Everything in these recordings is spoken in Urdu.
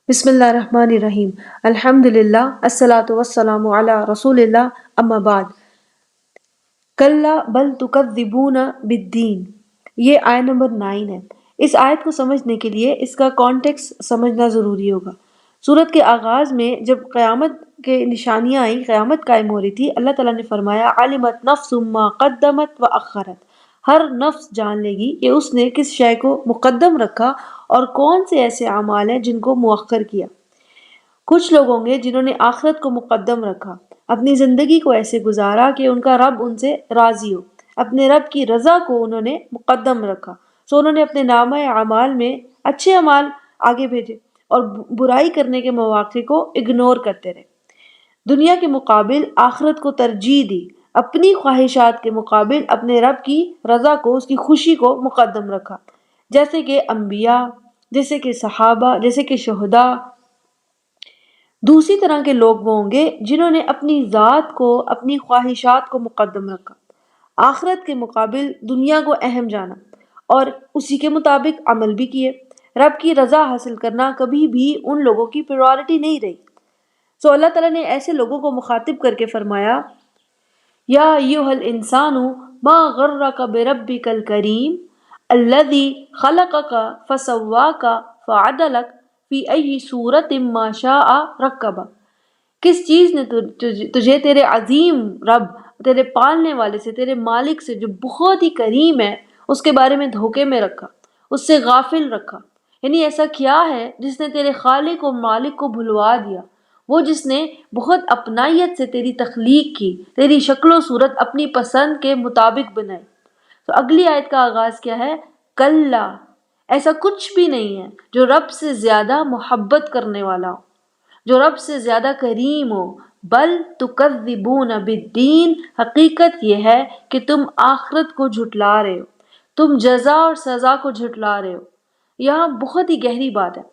بسم اللہ الرحمن الرحیم۔ الحمد للہ، الصلاۃ والسلام علی رسول اللہ، اما بعد۔ کلا بل تکذبون بالدین، یہ آیت نمبر 9 ہے۔ اس آیت کو سمجھنے کے لیے اس کا کانٹیکس سمجھنا ضروری ہوگا۔ سورت کے آغاز میں جب قیامت کے نشانیاں آئیں، قیامت قائم ہو رہی تھی، اللہ تعالیٰ نے فرمایا علمت نفس ما قدمت وأخرت، ہر نفس جان لے گی کہ اس نے کس شے کو مقدم رکھا اور کون سے ایسے اعمال ہیں جن کو مؤخر کیا۔ کچھ لوگ ہوں گے جنہوں نے آخرت کو مقدم رکھا، اپنی زندگی کو ایسے گزارا کہ ان کا رب ان سے راضی ہو، اپنے رب کی رضا کو انہوں نے مقدم رکھا، سو انہوں نے اپنے نامہ اعمال میں اچھے اعمال آگے بھیجے اور برائی کرنے کے مواقع کو اگنور کرتے رہے، دنیا کے مقابل آخرت کو ترجیح دی، اپنی خواہشات کے مقابل اپنے رب کی رضا کو، اس کی خوشی کو مقدم رکھا، جیسے کہ انبیاء، جیسے کہ صحابہ، جیسے کہ شہداء۔ دوسری طرح کے لوگ وہ ہوں گے جنہوں نے اپنی ذات کو، اپنی خواہشات کو مقدم رکھا، آخرت کے مقابل دنیا کو اہم جانا اور اسی کے مطابق عمل بھی کیے۔ رب کی رضا حاصل کرنا کبھی بھی ان لوگوں کی پریورٹی نہیں رہی۔ سو اللہ تعالیٰ نے ایسے لوگوں کو مخاطب کر کے فرمایا یا ایھا الانسان ما غرک بربک الکریم الذی خلقک فسواک فعدلک فی ای صورت ما شاء رکبک، کس چیز نے تجھے تیرے عظیم رب، تیرے پالنے والے سے، تیرے مالک سے جو بہت ہی کریم ہے، اس کے بارے میں دھوکے میں رکھا، اس سے غافل رکھا؟ یعنی ایسا کیا ہے جس نے تیرے خالق و مالک کو بھلوا دیا؟ وہ جس نے بہت اپنائیت سے تیری تخلیق کی، تیری شکل و صورت اپنی پسند کے مطابق بنائی۔ تو اگلی آیت کا آغاز کیا ہے؟ کلا، ایسا کچھ بھی نہیں ہے جو رب سے زیادہ محبت کرنے والا ہو، جو رب سے زیادہ کریم ہو۔ بل تکذبون بالدین، حقیقت یہ ہے کہ تم آخرت کو جھٹلا رہے ہو، تم جزا اور سزا کو جھٹلا رہے ہو۔ یہاں بہت ہی گہری بات ہے۔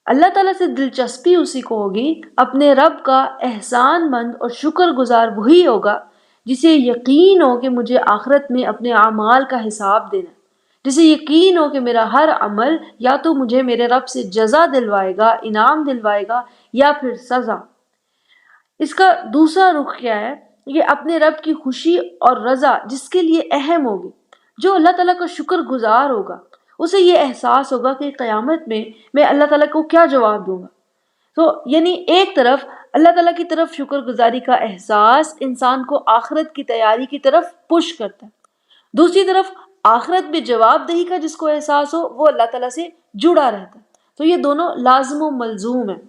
اللہ تعالیٰ سے دلچسپی اسی کو ہوگی، اپنے رب کا احسان مند اور شکر گزار وہی ہوگا جسے یقین ہو کہ مجھے آخرت میں اپنے اعمال کا حساب دینا ہے، جسے یقین ہو کہ میرا ہر عمل یا تو مجھے میرے رب سے جزا دلوائے گا، انعام دلوائے گا، یا پھر سزا۔ اس کا دوسرا رخ کیا ہے؟ یہ اپنے رب کی خوشی اور رضا جس کے لیے اہم ہوگی، جو اللہ تعالیٰ کا شکر گزار ہوگا، اسے یہ احساس ہوگا کہ قیامت میں اللہ تعالیٰ کو کیا جواب دوں گا۔ تو یعنی ایک طرف اللہ تعالیٰ کی طرف شکر گزاری کا احساس انسان کو آخرت کی تیاری کی طرف پش کرتا ہے، دوسری طرف آخرت میں جواب دہی کا جس کو احساس ہو وہ اللہ تعالیٰ سے جڑا رہتا ہے۔ تو یہ دونوں لازم و ملزوم ہیں۔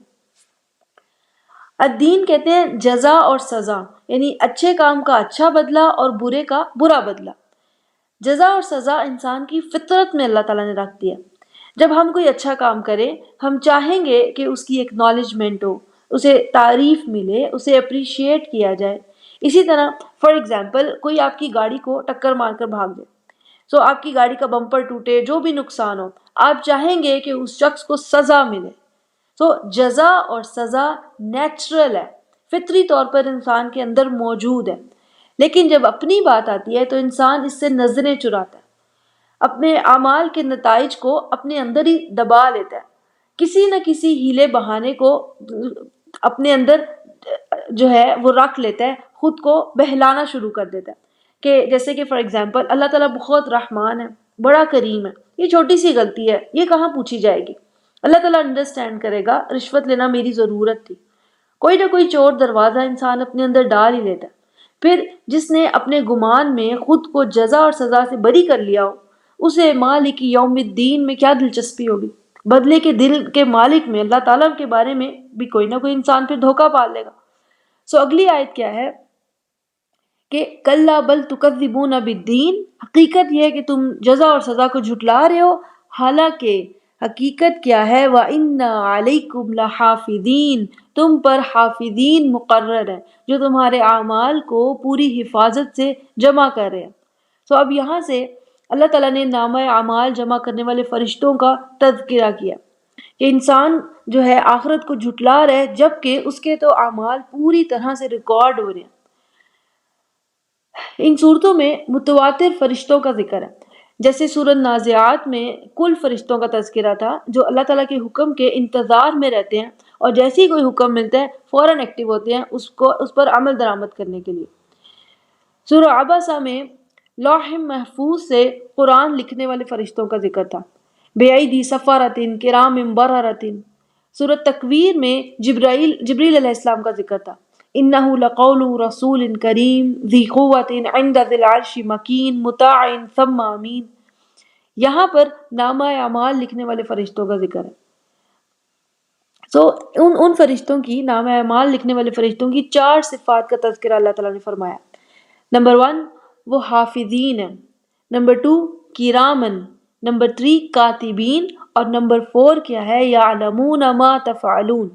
الدین کہتے ہیں جزا اور سزا، یعنی اچھے کام کا اچھا بدلہ اور برے کا برا بدلہ۔ جزا اور سزا انسان کی فطرت میں اللہ تعالیٰ نے رکھ دیا۔ جب ہم کوئی اچھا کام کریں، ہم چاہیں گے کہ اس کی ایکنالجمنٹ ہو، اسے تعریف ملے، اسے اپریشیٹ کیا جائے۔ اسی طرح فار ایگزامپل کوئی آپ کی گاڑی کو ٹکر مار کر بھاگ جائے، سو آپ کی گاڑی کا بمپر ٹوٹے، جو بھی نقصان ہو، آپ چاہیں گے کہ اس شخص کو سزا ملے۔ تو جزا اور سزا نیچرل ہے، فطری طور پر انسان کے اندر موجود ہے، لیکن جب اپنی بات آتی ہے تو انسان اس سے نظریں چراتا ہے، اپنے اعمال کے نتائج کو اپنے اندر ہی دبا لیتا ہے، کسی نہ کسی ہیلے بہانے کو اپنے اندر جو ہے وہ رکھ لیتا ہے، خود کو بہلانا شروع کر دیتا ہے۔ کہ جیسے کہ فار ایگزامپل اللہ تعالیٰ بہت رحمان ہے، بڑا کریم ہے، یہ چھوٹی سی غلطی ہے، یہ کہاں پوچھی جائے گی، اللہ تعالیٰ انڈرسٹینڈ کرے گا، رشوت لینا میری ضرورت تھی۔ کوئی نہ کوئی چور دروازہ انسان اپنے اندر ڈال ہی لیتا ہے۔ پھر جس نے اپنے گمان میں خود کو جزا اور سزا سے بری کر لیا ہو، اسے مالک یوم الدین میں کیا دلچسپی ہوگی؟ بدلے کے دل کے مالک میں، اللہ تعالیٰ کے بارے میں بھی کوئی نہ کوئی انسان پھر دھوکہ پال لے گا۔ سو اگلی آیت کیا ہے کہ کلا بل تکذبون بالدین، حقیقت یہ ہے کہ تم جزا اور سزا کو جھٹلا رہے ہو، حالانکہ حقیقت کیا ہے وَإِنَّ عَلَيْكُمْ لَحَافِظِينَ، تم پر حافظین مقرر ہیں جو تمہارے اعمال کو پوری حفاظت سے جمع کر رہے ہیں۔ تو اب یہاں سے اللہ تعالیٰ نے نامہ اعمال جمع کرنے والے فرشتوں کا تذکرہ کیا کہ انسان جو ہے آخرت کو جھٹلا رہا ہے جبکہ اس کے تو اعمال پوری طرح سے ریکارڈ ہو رہے ہیں۔ ان صورتوں میں متواتر فرشتوں کا ذکر ہے، جیسے سورۃ نازعات میں کل فرشتوں کا تذکرہ تھا جو اللہ تعالیٰ کے حکم کے انتظار میں رہتے ہیں اور جیسے ہی کوئی حکم ملتا ہے فوراً ایکٹیو ہوتے ہیں اس پر عمل درآمد کرنے کے لیے۔ سورہ عبسہ میں لوح محفوظ سے قرآن لکھنے والے فرشتوں کا ذکر تھا، بِأَیدِی سَفَرَةٍ کِرَامٍ بَرَرَةٍ۔ سورۃ تکویر میں جبریل علیہ السلام کا ذکر تھا، إِنَّهُ لَقَوْلُ رَسُولٍ كَرِيمٍ ذِی قُوَّةٍ عِنْدَ ذِی الْعَرْشِ مَکِین مُطَاعٍ ثَمَّ أَمِین۔ یہاں پر نامہ اعمال لکھنے والے فرشتوں کا ذکر ہے۔ ان فرشتوں کی، نامہ اعمال لکھنے والے فرشتوں کی 4 صفات کا تذکرہ اللہ تعالیٰ نے فرمایا۔ نمبر 1 وہ حافظین ہیں، نمبر 2 کرامن، نمبر 3 کاتبین، اور نمبر 4 کیا ہے، یعلمون ما تفعلون۔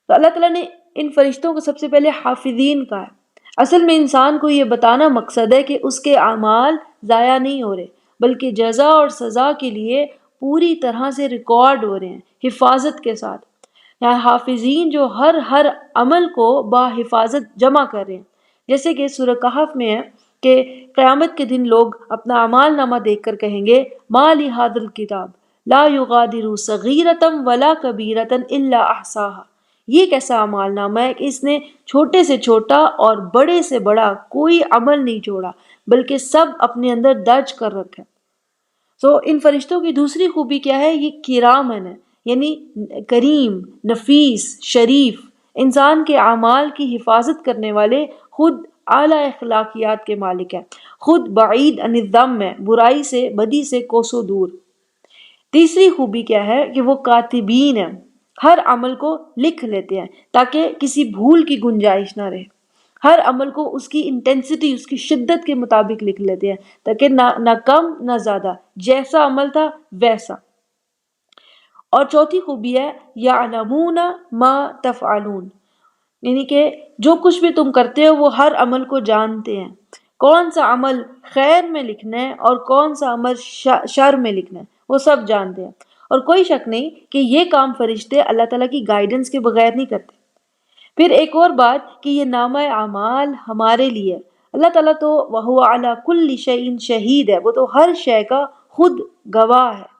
تو اللہ تعالیٰ نے ان فرشتوں کو سب سے پہلے حافظین کہا ہے۔ اصل میں انسان کو یہ بتانا مقصد ہے کہ اس کے اعمال ضائع نہیں ہو رہے، بلکہ جزا اور سزا کے لیے پوری طرح سے ریکارڈ ہو رہے ہیں، حفاظت کے ساتھ۔ یہاں حافظین جو ہر عمل کو با حفاظت جمع کر رہے ہیں، جیسے کہ سورہ کہف میں ہے کہ قیامت کے دن لوگ اپنا اعمال نامہ دیکھ کر کہیں گے ما لہذا الکتاب لا یغادر صغیرۃ ولا کبیرۃ الا احصاها۔ یہ کیسا اعمال نامہ ہے کہ اس نے چھوٹے سے چھوٹا اور بڑے سے بڑا کوئی عمل نہیں چھوڑا، بلکہ سب اپنے اندر درج کر رکھا ہے۔ ان فرشتوں کی دوسری خوبی کیا ہے، یہ کرامن ہے، یعنی کریم، نفیس، شریف، انسان کے اعمال کی حفاظت کرنے والے، خود اعلیٰ اخلاقیات کے مالک ہیں، خود بعید عن الذم ہے، برائی سے، بدی سے کوسوں دور۔ تیسری خوبی کیا ہے کہ وہ کاتبین ہیں، ہر عمل کو لکھ لیتے ہیں تاکہ کسی بھول کی گنجائش نہ رہے، ہر عمل کو اس کی انٹینسٹی، اس کی شدت کے مطابق لکھ لیتے ہیں تاکہ نہ کم نہ زیادہ، جیسا عمل تھا ویسا۔ اور چوتھی خوبی ہے یعلمون ما تفعلون، یعنی کہ جو کچھ بھی تم کرتے ہو وہ ہر عمل کو جانتے ہیں، کون سا عمل خیر میں لکھنا ہے اور کون سا عمل شر میں لکھنا ہے، وہ سب جانتے ہیں۔ اور کوئی شک نہیں کہ یہ کام فرشتے اللہ تعالیٰ کی گائیڈنس کے بغیر نہیں کرتے۔ پھر ایک اور بات کہ یہ نامہ اعمال ہمارے لیے، اللہ تعالیٰ تو وَهُوَ عَلَى كُلِّ شَيْءٍ شہید ہے، وہ تو ہر شے کا خود گواہ ہے،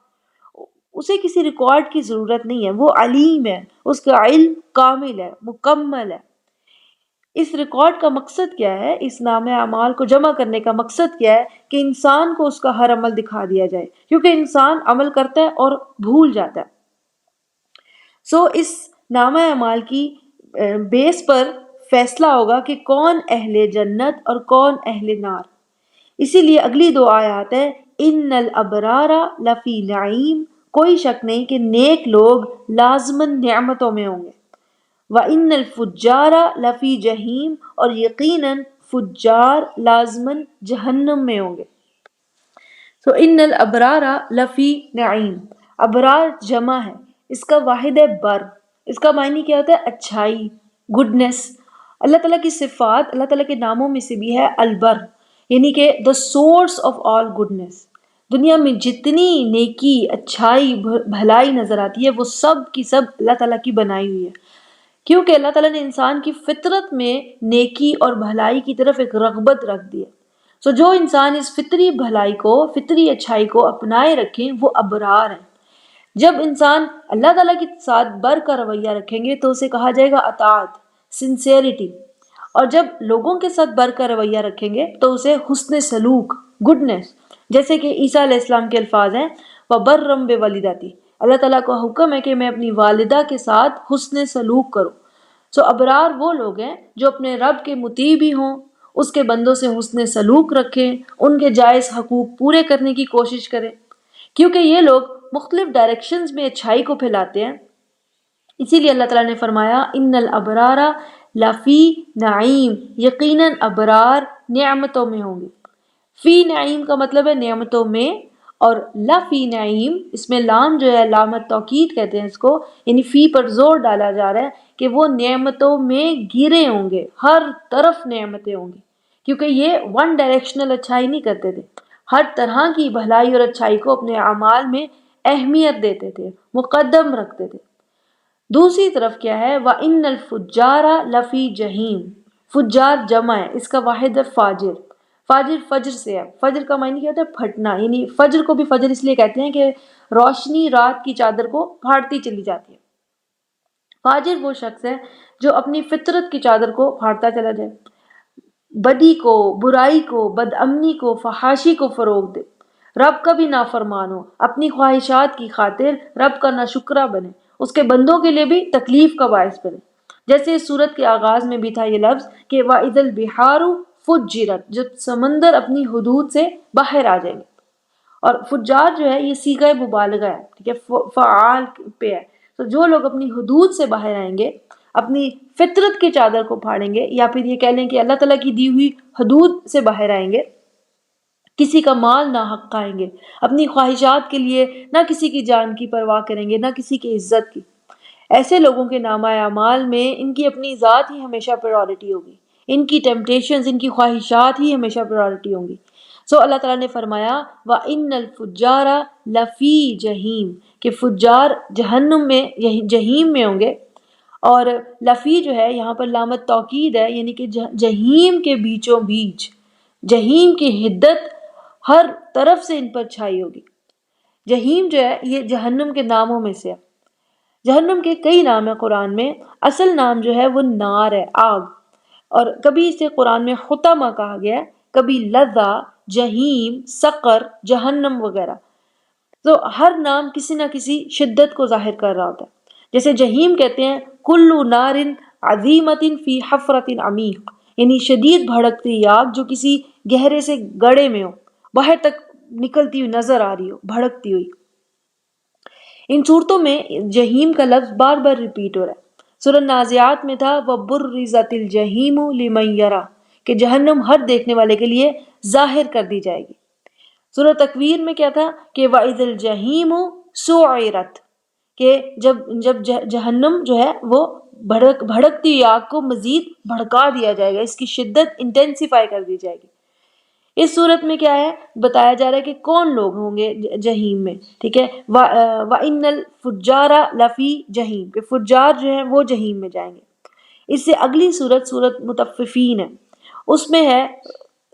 اسے کسی ریکارڈ کی ضرورت نہیں ہے، وہ علیم ہے، اس کا علم کامل ہے، مکمل ہے۔ اس ریکارڈ کا مقصد کیا ہے، اس نامہ اعمال کو جمع کرنے کا مقصد کیا ہے کہ انسان کو اس کا ہر عمل دکھا دیا جائے، کیونکہ انسان عمل کرتا ہے اور بھول جاتا ہے۔ اس نامہ اعمال کی بیس پر فیصلہ ہوگا کہ کون اہل جنت اور کون اہل نار۔ اسی لیے اگلی 2 آیات ہے ان الابرار لفی نعیم، کوئی شک نہیں کہ نیک لوگ لازماً نعمتوں میں ہوں گے، وَإِنَّ الْفُجَّارَ لَفِي جَحِيمٍ، اور یقیناً فجار لازماً جہنم میں ہوں گے۔ ان الابرار لفی نعیم، ابرار جمع ہے، اس کا واحد ہے بر، اس کا معنی کیا ہوتا ہے، اچھائی، گڈنس۔ اللہ تعالیٰ کی صفات، اللہ تعالیٰ کے ناموں میں سے بھی ہے البر، یعنی کہ the source of all goodness۔ دنیا میں جتنی نیکی، اچھائی، بھلائی نظر آتی ہے وہ سب کی سب اللہ تعالیٰ کی بنائی ہوئی ہے، کیونکہ اللہ تعالیٰ نے انسان کی فطرت میں نیکی اور بھلائی کی طرف ایک رغبت رکھ دی ہے۔ جو انسان اس فطری بھلائی کو، فطری اچھائی کو اپنائے رکھیں وہ ابرار ہیں۔ جب انسان اللہ تعالیٰ کے ساتھ بر کا رویہ رکھیں گے تو اسے کہا جائے گا اطاعت، سنسیئرٹی، اور جب لوگوں کے ساتھ بر کا رویہ رکھیں گے تو اسے حسن سلوک، گڈنس، جیسے کہ عیسیٰ علیہ السلام کے الفاظ ہیں وَبَرًّا بِوَالِدَتِی، اللہ تعالیٰ کا حکم ہے کہ میں اپنی والدہ کے ساتھ حسن سلوک کروں۔ ابرار وہ لوگ ہیں جو اپنے رب کے مطیع بھی ہوں، اس کے بندوں سے حسن سلوک رکھیں، ان کے جائز حقوق پورے کرنے کی کوشش کریں، کیونکہ یہ لوگ مختلف ڈائریکشنز میں اچھائی کو پھیلاتے ہیں۔ اسی لیے اللہ تعالیٰ نے فرمایا ان الابرار لفی نعیم، یقیناً ابرار نعمتوں میں ہوں گے۔ فی نعیم کا مطلب ہے نعمتوں میں، اور لفی نعیم، اس میں لام جو ہے لام توکید کہتے ہیں اس کو، یعنی فی پر زور ڈالا جا رہا ہے کہ وہ نعمتوں میں گرے ہوں گے، ہر طرف نعمتیں ہوں گی، کیونکہ یہ ون ڈائریکشنل اچھائی نہیں کرتے تھے، ہر طرح کی بھلائی اور اچھائی کو اپنے اعمال میں اہمیت دیتے تھے، مقدم رکھتے تھے۔ دوسری طرف کیا ہے، وَإِنَّ الْفُجَّارَ لَفِي جَحِيمٍ، فجار جمع ہے، اس کا واحد ہے فاجر۔ فاجر فجر سے ہے، فجر کا معنی کیا ہوتا ہے؟ پھٹنا، یعنی فجر کو بھی فجر اس لیے کہتے ہیں کہ روشنی رات کی چادر کو پھاڑتی چلی جاتی ہے۔ فاجر وہ شخص ہے جو اپنی فطرت کی چادر کو پھاڑتا چلا جائے، بدی کو، برائی کو، بد امنی کو، فحاشی کو فروغ دے، رب کا بھی نافرمان ہو، اپنی خواہشات کی خاطر رب کا ناشکرا بنے، اس کے بندوں کے لیے بھی تکلیف کا باعث بنے۔ جیسے اس سورت کے آغاز میں بھی تھا یہ لفظ کہ وَإِذَا الْبِحَارُ فُجِّرَتْ، جب سمندر اپنی حدود سے باہر آ جائیں گے۔ اور فجار جو ہے یہ صیغہ مبالغہ ہے، ٹھیک ہے، فعال پہ ہے۔ تو جو لوگ اپنی حدود سے باہر آئیں گے، اپنی فطرت کی چادر کو پھاڑیں گے، یا پھر یہ کہہ لیں کہ اللہ تعالیٰ کی دی ہوئی حدود سے باہر آئیں گے، کسی کا مال نہ حق کھائیں گے، اپنی خواہشات کے لیے نہ کسی کی جان کی پرواہ کریں گے، نہ کسی کی عزت کی، ایسے لوگوں کے نامہ اعمال میں ان کی اپنی ذات ہی ہمیشہ پریورٹی ہوگی، ان کی ٹیمپٹیشنز، ان کی خواہشات ہی ہمیشہ پریورٹی ہوں گی۔ سو اللہ تعالیٰ نے فرمایا وَإِنَّ الْفُجَّارَ لَفِي جَہِيمٍ، کہ فجار جہنم میں، جہیم میں ہوں گے۔ اور لفی جو ہے یہاں پر لامت توکید ہے، یعنی کہ جہیم کے بیچوں بیچ، جہیم کی حدت ہر طرف سے ان پر چھائی ہوگی۔ جہیم جو ہے یہ جہنم کے ناموں میں سے ہے۔ جہنم کے کئی نام ہیں قرآن میں، اصل نام جو ہے وہ نار ہے، آگ، اور کبھی اسے قرآن میں حطمہ کہا گیا ہے، کبھی لظہ، جہیم، سقر، جہنم وغیرہ۔ تو ہر نام کسی نہ کسی شدت کو ظاہر کر رہا ہوتا ہے۔ جیسے جہیم کہتے ہیں کلو نار عظیمت فی حفرت عمیق، یعنی شدید بھڑکتی آگ جو کسی گہرے سے گڑھے میں ہو، باہر تک نکلتی ہوئی نظر آ رہی ہو، بھڑکتی ہوئی۔ ان صورتوں میں جہیم کا لفظ بار بار ریپیٹ ہو رہا ہے۔ سورہ نازعات میں تھا وَبُرِّزَتِ الْجَحِیمُ لِمَن یَرَىٰ، کہ جہنم ہر دیکھنے والے کے لیے ظاہر کر دی جائے گی۔ سورہ تکویر میں کیا تھا کہ وَإِذِ الْجَحِیمُ سُعِّرَتْ، کہ جب جہنم جو ہے وہ بھڑکتی آگ کو مزید بھڑکا دیا جائے گا، اس کی شدت انٹینسیفائی کر دی جائے گی۔ اس صورت میں کیا ہے بتایا جا رہا ہے کہ کون لوگ ہوں گے جہیم میں، ٹھیک ہے، وَإِنَّ الْفُجَّارَ لَفِي جَہِيمٍ، کہ فجار جو ہیں وہ جہیم میں جائیں گے۔ اس سے اگلی سورت مطففین ہے، اس میں ہے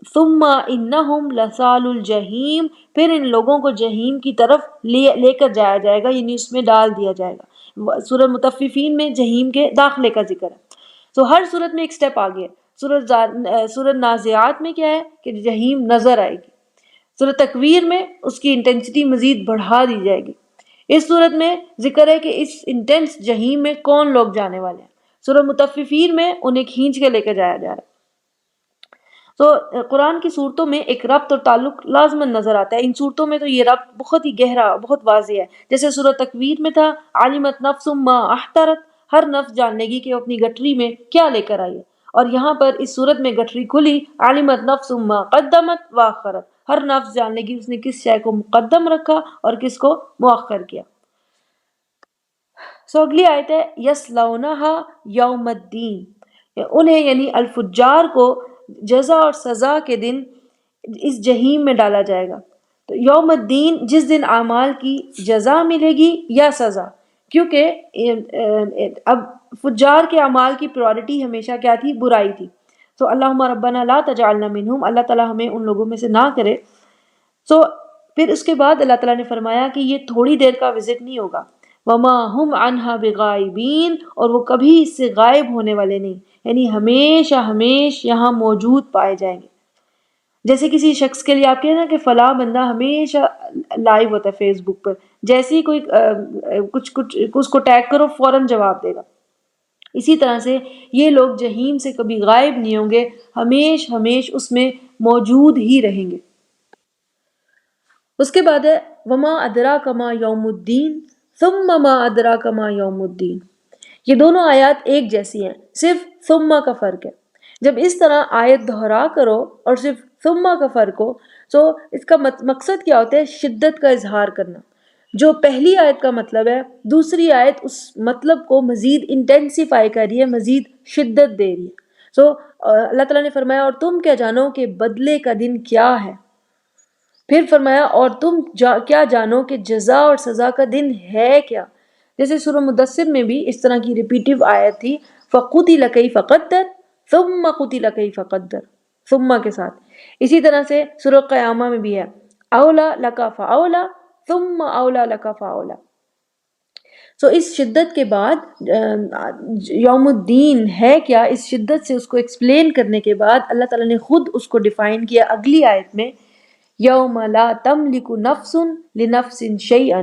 ثُمَّ إِنَّهُمْ لَصَالُو الْجَحِيمِ، پھر ان لوگوں کو جہیم کی طرف لے کر جایا جائے گا، یعنی اس میں ڈال دیا جائے گا۔ سورۃ مطففین میں جہیم کے داخلے کا ذکر ہے۔ تو ہر صورت میں ایک سٹیپ آگے ہے۔ سورۃ نازعات میں کیا ہے کہ جہیم نظر آئے گی۔ سورۃ تکویر میں اس کی انٹینسٹی مزید بڑھا دی جائے گی۔ اس صورت میں ذکر ہے کہ اس انٹینس جہیم میں کون لوگ جانے والے ہیں۔ سورۃ مطففین میں انہیں کھینچ کے لے کے جایا جا رہا ہے۔ تو قرآن کی صورتوں میں ایک ربط اور تعلق لازماً نظر آتا ہے۔ ان صورتوں میں تو یہ ربط بہت ہی گہرا، بہت واضح ہے۔ جیسے سورۃ تکویر میں تھا عَلِمَتْ نَفْسٌ مَّا أَحْضَرَتْ، ہر نفس جان لے گی کہ وہ اپنی گٹری میں کیا لے کر آئی ہے۔ اور یہاں پر اس صورت میں گٹری کھلی عَلِمَتْ نَفْسٌ مَّا قَدَّمَتْ وَأَخَّرَتْ، ہر نفس جان لے گی اس نے کس شے کو مقدم رکھا اور کس کو مؤخر کیا۔ اگلی آیت ہے یَصْلَوْنَهَا یوم الدین، انہیں یعنی الفجار کو جزا اور سزا کے دن اس جہیم میں ڈالا جائے گا۔ تو یوم الدین جس دن اعمال کی جزا ملے گی یا سزا، کیونکہ اب فجار کے اعمال کی پرائورٹی ہمیشہ کیا تھی؟ برائی تھی۔ تو اللہم ربنا لا تجعلنا منہم، اللہ تعالیٰ ہمیں ان لوگوں میں سے نہ کرے۔ تو پھر اس کے بعد اللہ تعالیٰ نے فرمایا کہ یہ تھوڑی دیر کا وزٹ نہیں ہوگا، وما ہم عنہا بغائبین، اور وہ کبھی اس سے غائب ہونے والے نہیں، یعنی ہمیشہ یہاں موجود پائے جائیں گے۔ جیسے کسی شخص کے لیے آپ کہہیں نا کہ فلاں بندہ ہمیشہ لائیو ہوتا ہے فیس بک پر، جیسے ہی کوئی کچھ اس کو ٹیگ کرو فوراً جواب دے گا۔ اسی طرح سے یہ لوگ جہیم سے کبھی غائب نہیں ہوں گے، ہمیش اس میں موجود ہی رہیں گے۔ اس کے بعد ہے وما ادراک ما یوم الدین ثم ما ادراک ما یوم الدین۔ یہ دونوں آیات ایک جیسی ہیں، صرف ثم کا فرق ہے۔ جب اس طرح آیت دہرا کرو اور صرف ثم کا فرق ہو تو اس کا مقصد کیا ہوتا ہے؟ شدت کا اظہار کرنا۔ جو پہلی آیت کا مطلب ہے، دوسری آیت اس مطلب کو مزید انٹینسیفائی کر رہی ہے، مزید شدت دے رہی ہے۔ اللہ تعالیٰ نے فرمایا اور تم کیا جانو کہ بدلے کا دن کیا ہے، پھر فرمایا اور تم کیا جانو کہ جزا اور سزا کا دن ہے کیا۔ جیسے سورہ مدثر میں بھی اس طرح کی ریپیٹیو آیت تھی فَقُتِلَ كَيْفَ قَدَّرَ ثُمَّ قُتِلَ كَيْفَ قَدَّرَ ثم کے ساتھ. اسی طرح سے سورہ قیامہ میں بھی ہے اولا لکا فاولا ثم اولا لکا فاولا. سو اس شدت کے بعد یوم الدین ہے کیا، اس شدت سے اس کو ایکسپلین کرنے کے بعد اللہ تعالیٰ نے خود اس کو ڈیفائن کیا اگلی آیت میں یوم لا تملک نفس لنفس شیئا،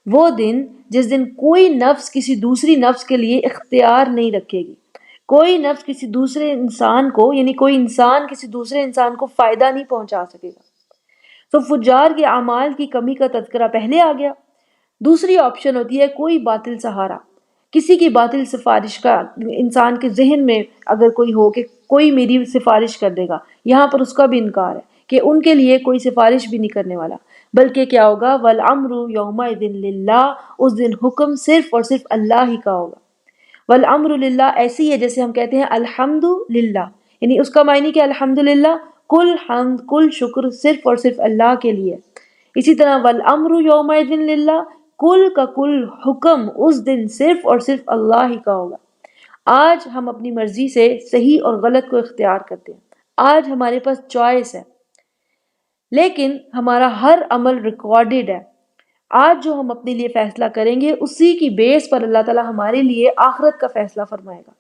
وہ دن جس دن کوئی نفس کسی دوسری نفس کے لیے اختیار نہیں رکھے گی. کوئی نفس کسی دوسرے انسان کو، یعنی کوئی انسان کسی دوسرے انسان کو فائدہ نہیں پہنچا سکے گا. تو فجار کے اعمال کی کمی کا تذکرہ پہلے آ گیا. دوسری آپشن ہوتی ہے کوئی باطل سہارا، کسی کی باطل سفارش کا انسان کے ذہن میں اگر کوئی ہو کہ کوئی میری سفارش کر دے گا، یہاں پر اس کا بھی انکار ہے کہ ان کے لیے کوئی سفارش بھی نہیں کرنے والا، بلکہ کیا ہوگا والامر یومئذ للہ، اس دن حکم صرف اور صرف اللہ ہی کا ہوگا. والامر للہ ایسی ہے جیسے ہم کہتے ہیں الحمد للہ، یعنی اس کا معنی کہ الحمد للہ کل حمد کل شکر صرف اور صرف اللہ کے لیے. اسی طرح والامر یومئذ للہ، کل کا کل حکم اس دن صرف اور صرف اللہ ہی کا ہوگا. آج ہم اپنی مرضی سے صحیح اور غلط کو اختیار کرتے ہیں، آج ہمارے پاس چوائس ہے، لیکن ہمارا ہر عمل ریکارڈڈ ہے. آج جو ہم اپنے لیے فیصلہ کریں گے اسی کی بیس پر اللہ تعالیٰ ہمارے لیے آخرت کا فیصلہ فرمائے گا.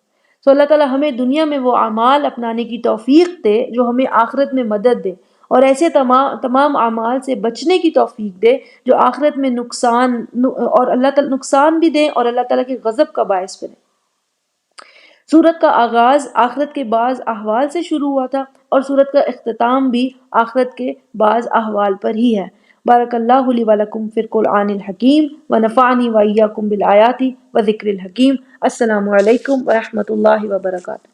سو اللہ تعالیٰ ہمیں دنیا میں وہ اعمال اپنانے کی توفیق دے جو ہمیں آخرت میں مدد دے، اور ایسے تمام اعمال سے بچنے کی توفیق دے جو آخرت میں نقصان اور اللہ تعالیٰ نقصان بھی دیں اور اللہ تعالیٰ کے غضب کا باعث بنے. سورت کا آغاز آخرت کے بعض احوال سے شروع ہوا تھا اور سورت کا اختتام بھی آخرت کے بعض احوال پر ہی ہے. بارک اللہ لی ولکم فی القرآن الحکیم ونفعنی وإیاکم بالآیات وذکر الحکیم. السلام علیکم ورحمۃ اللہ وبرکاتہ.